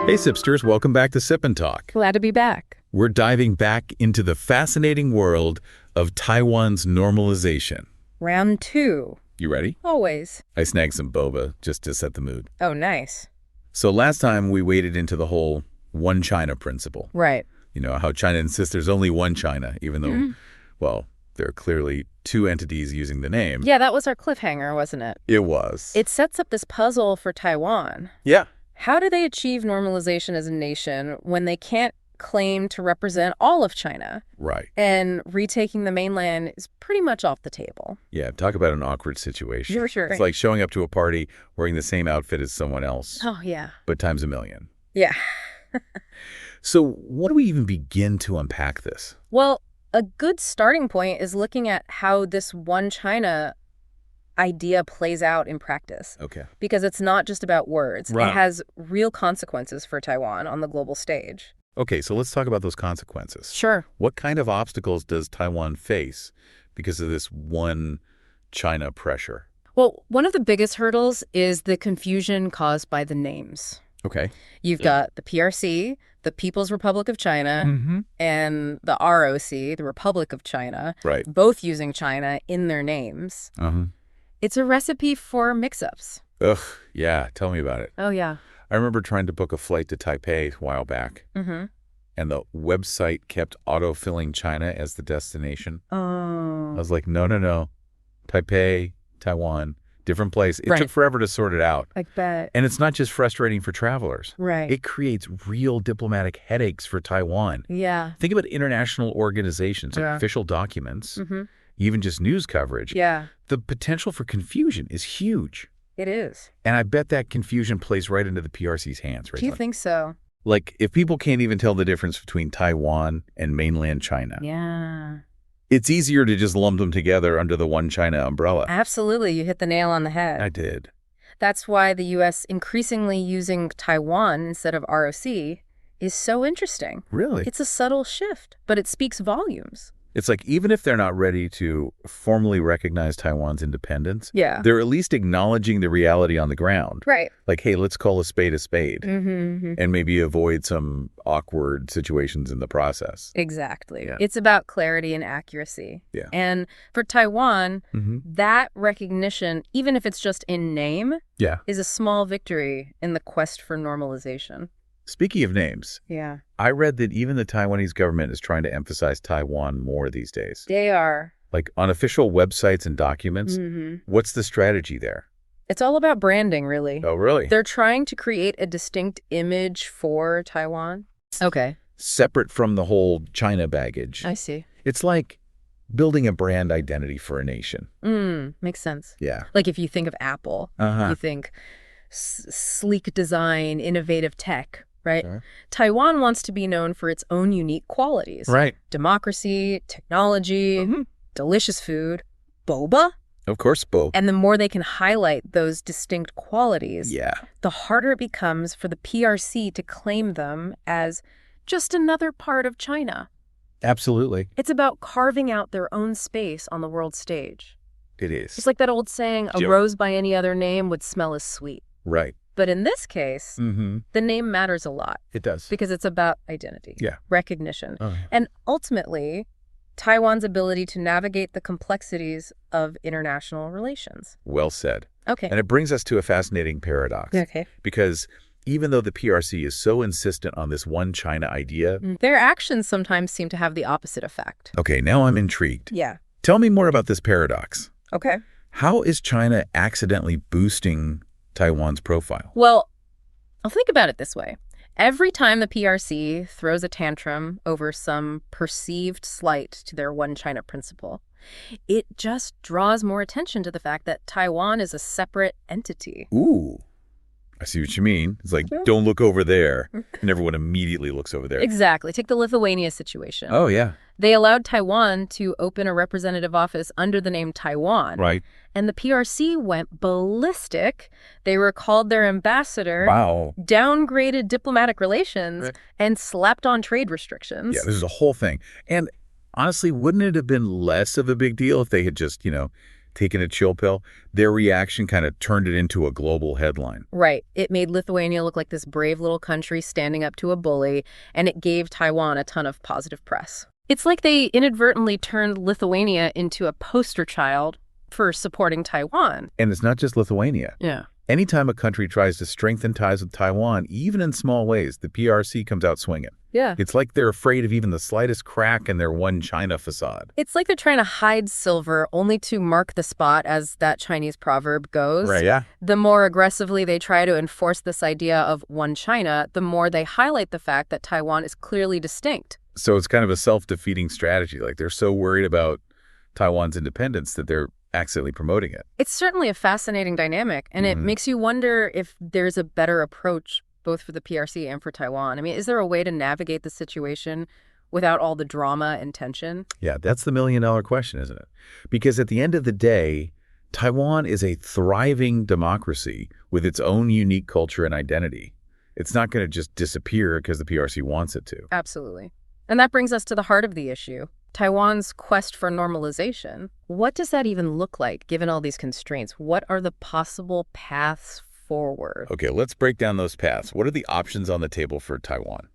Hey, Sipsters, welcome back to Sip and Talk. Glad to be back. We're diving back into the fascinating world of Taiwan's normalization. Round 2. You ready? Always. I snagged some boba just to set the mood. Oh, nice. So last time we waded into the whole one China principle. Right. You know, how China insists there's only one China, even though, well, there are clearly two entities using the name. Yeah, that was our cliffhanger, wasn't it? It was. It sets up this puzzle for Taiwan. Yeah. How do they achieve normalization as a nation when they can't claim to represent all of China? Right. And retaking the mainland is pretty much off the table. Yeah, talk about an awkward situation. For sure. It's like showing up to a party wearing the same outfit as someone else. Oh, yeah. But times a million. Yeah. So what do we even begin to unpack this? Well, a good starting point is looking at how this one China idea plays out in practice. Okay. Because it's not just about words. Right. It has real consequences for Taiwan on the global stage. Okay, so let's talk about those consequences. Sure. What kind of obstacles does Taiwan face because of this one China pressure? Well, one of the biggest hurdles is the confusion caused by the names. Okay. You've got the PRC, the People's Republic of China, and the ROC, the Republic of China, Right. both using China in their names. It's a recipe for mix-ups. Ugh, yeah, tell me about it. Oh, yeah. I remember trying to book a flight to Taipei a while back, and the website kept autofilling China as the destination. I was like, no. Taipei, Taiwan, different place. It took forever to sort it out. I bet. And it's not just frustrating for travelers. Right. It creates real diplomatic headaches for Taiwan. Yeah. Think about international organizations, like official documents, even just news coverage. Yeah. The potential for confusion is huge. It is. And I bet that confusion plays right into the PRC's hands, right? Do you think so? Like, if people can't even tell the difference between Taiwan and mainland China, Yeah. it's easier to just lump them together under the one China umbrella. Absolutely. You hit the nail on the head. I did. That's why the U.S. increasingly using Taiwan instead of ROC is so interesting. Really? It's a subtle shift, but it speaks volumes. It's like, even if they're not ready to formally recognize Taiwan's independence, Yeah. they're at least acknowledging the reality on the ground. Right. Like, hey, let's call a spade, and maybe avoid some awkward situations in the process. Exactly. Yeah. It's about clarity and accuracy. Yeah. And for Taiwan, that recognition, even if it's just in name, is a small victory in the quest for normalization. Speaking of names, Yeah. I read that even the Taiwanese government is trying to emphasize Taiwan more these days. They are. Like, on official websites and documents, what's the strategy there? It's all about branding, really. Oh, really? They're trying to create a distinct image for Taiwan. Okay. Separate from the whole China baggage. I see. It's like building a brand identity for a nation. Makes sense. Yeah. Like if you think of Apple, you think sleek design, innovative tech, right? Sure. Taiwan wants to be known for its own unique qualities. Right. Democracy, technology, delicious food, boba. Of course, Bo. And the more they can highlight those distinct qualities, the harder it becomes for the PRC to claim them as just another part of China. Absolutely. It's about carving out their own space on the world stage. It is. It's like that old saying, a rose by any other name would smell as sweet. Right. But in this case, the name matters a lot. It does. Because it's about identity, recognition, Oh, yeah. and ultimately, Taiwan's ability to navigate the complexities of international relations. Well said. Okay. And it brings us to a fascinating paradox. Okay. Because even though the PRC is so insistent on this one China idea, their actions sometimes seem to have the opposite effect. Okay, now I'm intrigued. Yeah. Tell me more about this paradox. Okay. How is China accidentally boosting Taiwan's profile? Well, I'll think about it this way. Every time the PRC throws a tantrum over some perceived slight to their one China principle, it just draws more attention to the fact that Taiwan is a separate entity. Ooh, I see what you mean. It's like, don't look over there. And everyone immediately looks over there. Exactly. Take the Lithuania situation. Oh, yeah. They allowed Taiwan to open a representative office under the name Taiwan. Right. And the PRC went ballistic. They recalled their ambassador, Wow. downgraded diplomatic relations, and slapped on trade restrictions. Yeah, this is a whole thing. And honestly, wouldn't it have been less of a big deal if they had just, taking a chill pill, their reaction kind of turned it into a global headline. Right. It made Lithuania look like this brave little country standing up to a bully, and it gave Taiwan a ton of positive press. It's like they inadvertently turned Lithuania into a poster child for supporting Taiwan. And it's not just Lithuania. Yeah. Anytime a country tries to strengthen ties with Taiwan, even in small ways, the PRC comes out swinging. Yeah. It's like they're afraid of even the slightest crack in their one China facade. It's like they're trying to hide silver only to mark the spot, as that Chinese proverb goes. Right, yeah. The more aggressively they try to enforce this idea of one China, the more they highlight the fact that Taiwan is clearly distinct. So it's kind of a self-defeating strategy. Like, they're so worried about Taiwan's independence that they're accidentally promoting it. It's certainly a fascinating dynamic, and it makes you wonder if there's a better approach both for the PRC and for Taiwan. I mean, is there a way to navigate the situation without all the drama and tension? Yeah, that's the million-dollar question, isn't it? Because at the end of the day, Taiwan is a thriving democracy with its own unique culture and identity. It's not going to just disappear because the PRC wants it to. Absolutely. And that brings us to the heart of the issue. Taiwan's quest for normalization. What does that even look like, given all these constraints? What are the possible paths forward? Okay, let's break down those paths. What are the options on the table for Taiwan?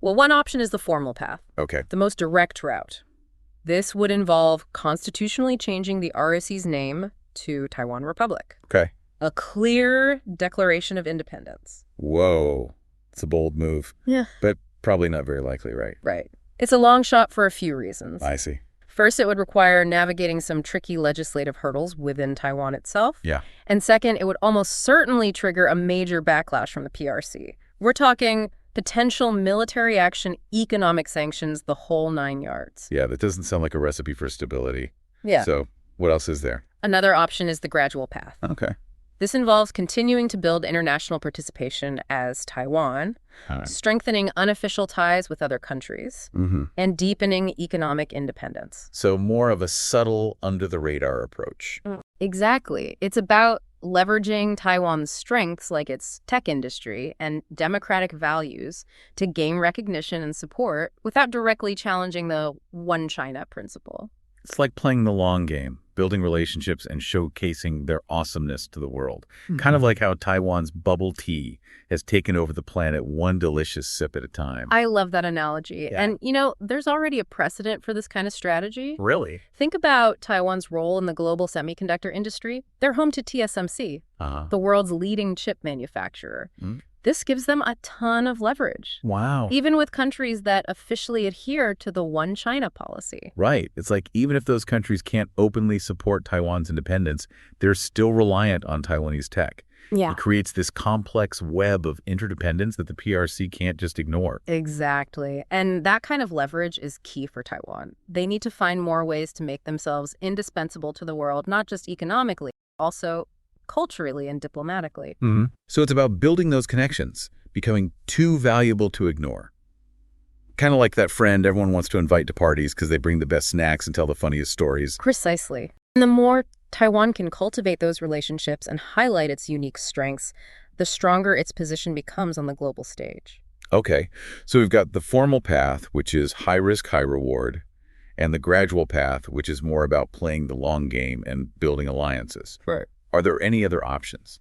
Well, one option is the formal path. Okay. The most direct route. This would involve constitutionally changing the ROC's name to Taiwan Republic. Okay. A clear declaration of independence. Whoa. It's a bold move. Yeah. But probably not very likely, right? Right. It's a long shot for a few reasons. I see. First, it would require navigating some tricky legislative hurdles within Taiwan itself. Yeah. And second, it would almost certainly trigger a major backlash from the PRC. We're talking potential military action, economic sanctions, the whole 9 yards. Yeah, that doesn't sound like a recipe for stability. Yeah. So what else is there? Another option is the gradual path. Okay. This involves continuing to build international participation as Taiwan, strengthening unofficial ties with other countries, and deepening economic independence. So more of a subtle, under-the-radar approach. Exactly. It's about leveraging Taiwan's strengths, like its tech industry, and democratic values to gain recognition and support without directly challenging the one China principle. It's like playing the long game, building relationships and showcasing their awesomeness to the world. Kind of like how Taiwan's bubble tea has taken over the planet one delicious sip at a time. I love that analogy. Yeah. And, you know, there's already a precedent for this kind of strategy. Really? Think about Taiwan's role in the global semiconductor industry. They're home to TSMC, the world's leading chip manufacturer. This gives them a ton of leverage. Wow. Even with countries that officially adhere to the one China policy. Right. It's like even if those countries can't openly support Taiwan's independence, they're still reliant on Taiwanese tech. Yeah. It creates this complex web of interdependence that the PRC can't just ignore. Exactly. And that kind of leverage is key for Taiwan. They need to find more ways to make themselves indispensable to the world, not just economically, also culturally and diplomatically. So it's about building those connections, becoming too valuable to ignore. Kind of like that friend everyone wants to invite to parties because they bring the best snacks and tell the funniest stories. Precisely. And the more Taiwan can cultivate those relationships and highlight its unique strengths, the stronger its position becomes on the global stage. Okay, so we've got the formal path, which is high risk, high reward, and the gradual path, which is more about playing the long game and building alliances. Right. Are there any other options?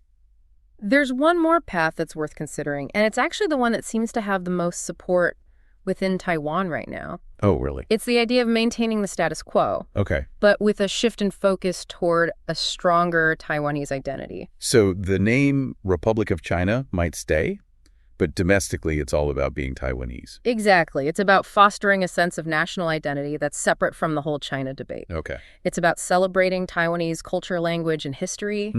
There's one more path that's worth considering, and it's actually the one that seems to have the most support within Taiwan right now. Oh, really? It's the idea of maintaining the status quo, Okay. but with a shift in focus toward a stronger Taiwanese identity. So the name Republic of China might stay, but domestically it's all about being Taiwanese. Exactly. It's about fostering a sense of national identity that's separate from the whole China debate. Okay. It's about celebrating Taiwanese culture, language, and history,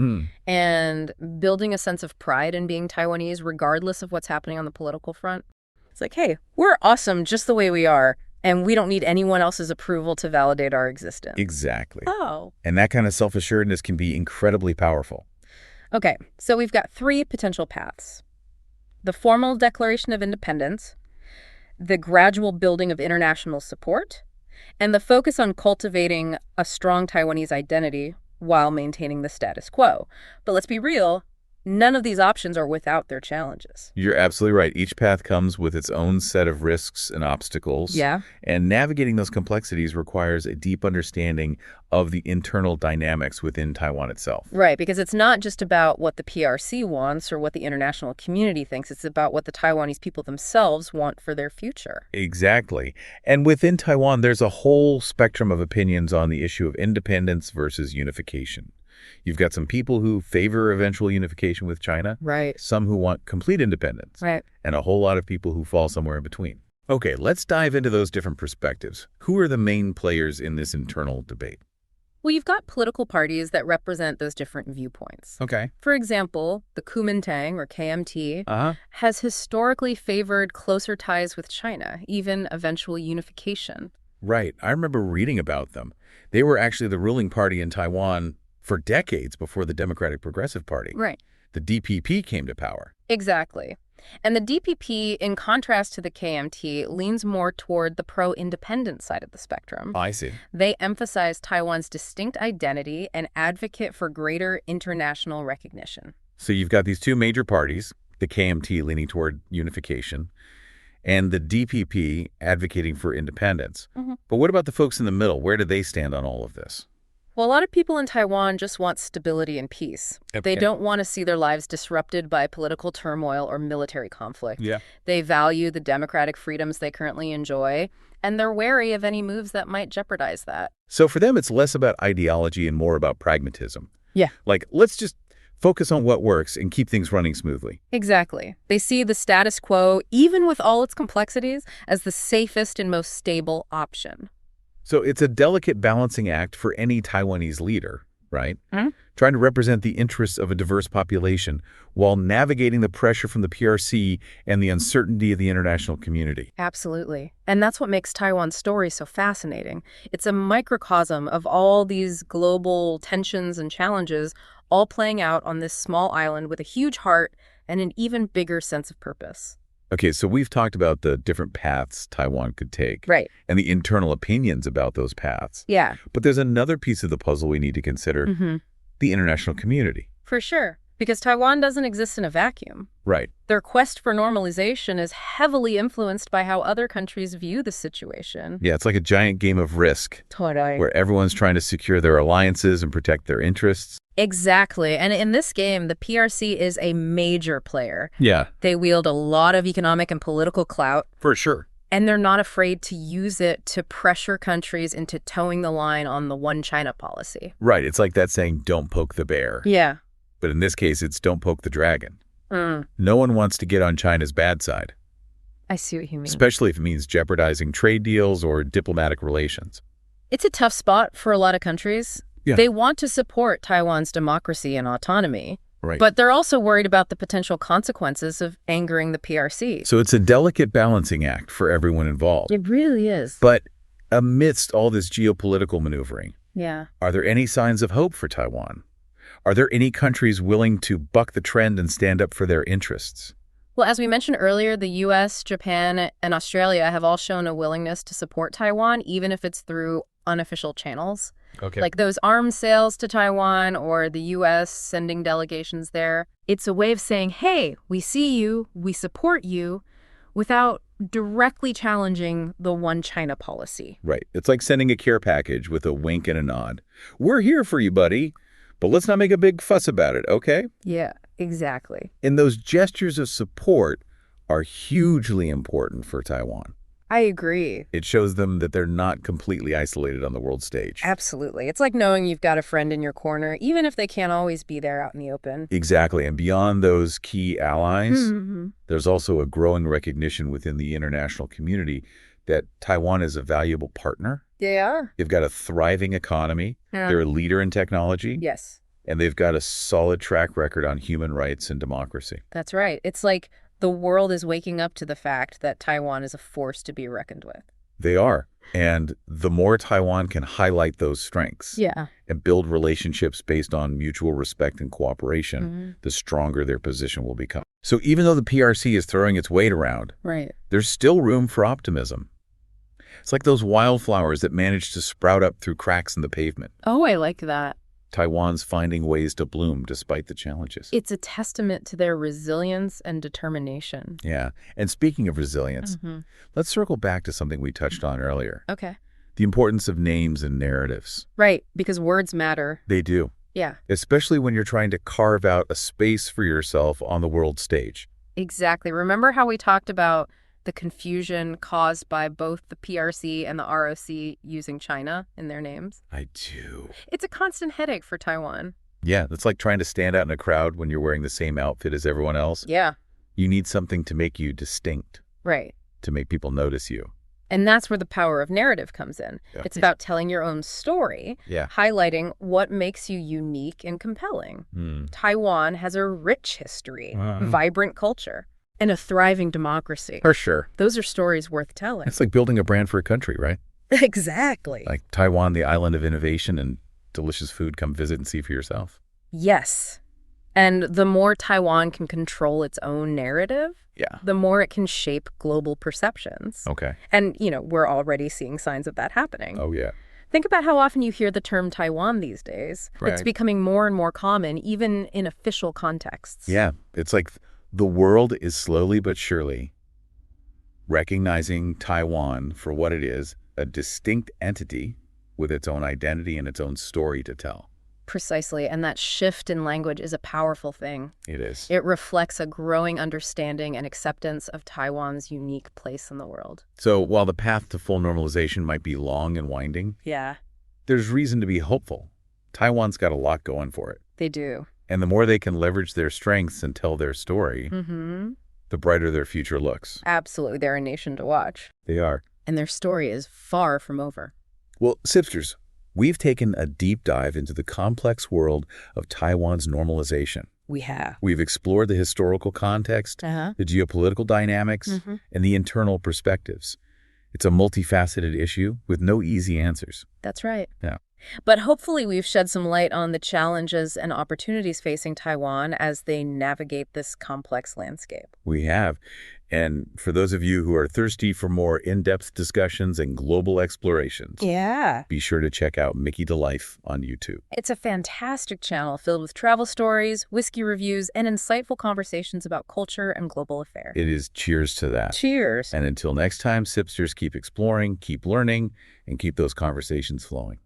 and building a sense of pride in being Taiwanese regardless of what's happening on the political front. It's like, hey, we're awesome just the way we are, and we don't need anyone else's approval to validate our existence. Exactly. Oh. And that kind of self-assuredness can be incredibly powerful. Okay, so we've got 3 potential paths. The formal declaration of independence, the gradual building of international support, and the focus on cultivating a strong Taiwanese identity while maintaining the status quo. But let's be real, none of these options are without their challenges. You're absolutely right. Each path comes with its own set of risks and obstacles. Yeah. And navigating those complexities requires a deep understanding of the internal dynamics within Taiwan itself. Right, because it's not just about what the PRC wants or what the international community thinks. It's about what the Taiwanese people themselves want for their future. Exactly. And within Taiwan, there's a whole spectrum of opinions on the issue of independence versus unification. You've got some people who favor eventual unification with China. Right. Some who want complete independence. Right. And a whole lot of people who fall somewhere in between. Okay, let's dive into those different perspectives. Who are the main players in this internal debate? Well, you've got political parties that represent those different viewpoints. Okay. For example, the Kuomintang, or KMT, has historically favored closer ties with China, even eventual unification. Right. I remember reading about them. They were actually the ruling party in Taiwan for decades before the Democratic Progressive Party. Right. The DPP came to power. Exactly. And the DPP, in contrast to the KMT, leans more toward the pro-independent side of the spectrum. I see. They emphasize Taiwan's distinct identity and advocate for greater international recognition. So you've got these two major parties, the KMT leaning toward unification, and the DPP advocating for independence. But what about the folks in the middle? Where do they stand on all of this? Well, a lot of people in Taiwan just want stability and peace. Okay. They don't want to see their lives disrupted by political turmoil or military conflict. Yeah. They value the democratic freedoms they currently enjoy, and they're wary of any moves that might jeopardize that. So for them, it's less about ideology and more about pragmatism. Yeah. Like, let's just focus on what works and keep things running smoothly. Exactly. They see the status quo, even with all its complexities, as the safest and most stable option. So it's a delicate balancing act for any Taiwanese leader, right? Trying to represent the interests of a diverse population while navigating the pressure from the PRC and the uncertainty of the international community. Absolutely. And that's what makes Taiwan's story so fascinating. It's a microcosm of all these global tensions and challenges all playing out on this small island with a huge heart and an even bigger sense of purpose. Okay, so we've talked about the different paths Taiwan could take. Right. And the internal opinions about those paths. Yeah. But there's another piece of the puzzle we need to consider, the international community. For sure. Because Taiwan doesn't exist in a vacuum. Right. Their quest for normalization is heavily influenced by how other countries view the situation. Yeah, it's like a giant game of Risk. Totally. Where everyone's trying to secure their alliances and protect their interests. Exactly. And in this game, the PRC is a major player. Yeah. They wield a lot of economic and political clout. For sure. And they're not afraid to use it to pressure countries into towing the line on the one China policy. Right. It's like that saying, don't poke the bear. Yeah. But in this case, it's don't poke the dragon. No one wants to get on China's bad side. I see what you mean. Especially if it means jeopardizing trade deals or diplomatic relations. It's a tough spot for a lot of countries. Yeah. They want to support Taiwan's democracy and autonomy. Right. But they're also worried about the potential consequences of angering the PRC. So it's a delicate balancing act for everyone involved. It really is. But amidst all this geopolitical maneuvering, are there any signs of hope for Taiwan? Are there any countries willing to buck the trend and stand up for their interests? Well, as we mentioned earlier, the U.S., Japan, and Australia have all shown a willingness to support Taiwan, even if it's through unofficial channels. Okay. Like those arms sales to Taiwan or the U.S. sending delegations there. It's a way of saying, hey, we see you, we support you, without directly challenging the one China policy. Right. It's like sending a care package with a wink and a nod. We're here for you, buddy, but let's not make a big fuss about it, okay? Yeah, exactly. And those gestures of support are hugely important for Taiwan. I agree. It shows them that they're not completely isolated on the world stage. Absolutely. It's like knowing you've got a friend in your corner, even if they can't always be there out in the open. Exactly. And beyond those key allies, there's also a growing recognition within the international community that Taiwan is a valuable partner. They are. They've got a thriving economy. They're a leader in technology. Yes. And they've got a solid track record on human rights and democracy. That's right. It's like the world is waking up to the fact that Taiwan is a force to be reckoned with. They are. And the more Taiwan can highlight those strengths and build relationships based on mutual respect and cooperation, the stronger their position will become. So even though the PRC is throwing its weight around, there's still room for optimism. It's like those wildflowers that manage to sprout up through cracks in the pavement. Oh, I like that. Taiwan's finding ways to bloom despite the challenges. It's a testament to their resilience and determination. Yeah. And speaking of resilience, let's circle back to something we touched on earlier. Okay. The importance of names and narratives. Right, because words matter. They do. Yeah. Especially when you're trying to carve out a space for yourself on the world stage. Exactly. Remember how we talked about the confusion caused by both the PRC and the ROC using China in their names? I do. It's a constant headache for Taiwan. Yeah, it's like trying to stand out in a crowd when you're wearing the same outfit as everyone else. Yeah. You need something to make you distinct. Right. To make people notice you. And that's where the power of narrative comes in. Yeah. It's about telling your own story, highlighting what makes you unique and compelling. Taiwan has a rich history, vibrant culture, and a thriving democracy. For sure. Those are stories worth telling. It's like building a brand for a country, right? Exactly. Like Taiwan, the island of innovation and delicious food. Come visit and see for yourself. Yes. And the more Taiwan can control its own narrative, the more it can shape global perceptions. Okay. And, we're already seeing signs of that happening. Oh, yeah. Think about how often you hear the term Taiwan these days. Right. It's becoming more and more common, even in official contexts. Yeah. It's like the world is slowly but surely recognizing Taiwan for what it is, a distinct entity with its own identity and its own story to tell. Precisely, and that shift in language is a powerful thing. It is. It reflects a growing understanding and acceptance of Taiwan's unique place in the world. So while the path to full normalization might be long and winding, there's reason to be hopeful. Taiwan's got a lot going for it. They do. And the more they can leverage their strengths and tell their story, the brighter their future looks. Absolutely. They're a nation to watch. They are. And their story is far from over. Well, Sipsters, we've taken a deep dive into the complex world of Taiwan's normalization. We have. We've explored the historical context, the geopolitical dynamics, and the internal perspectives. It's a multifaceted issue with no easy answers. That's right. Yeah. But hopefully we've shed some light on the challenges and opportunities facing Taiwan as they navigate this complex landscape. We have. And for those of you who are thirsty for more in-depth discussions and global explorations, be sure to check out Mickytolife on YouTube. It's a fantastic channel filled with travel stories, whiskey reviews, and insightful conversations about culture and global affairs. It is cheers to that. Cheers. And until next time, Sipsters, keep exploring, keep learning, and keep those conversations flowing.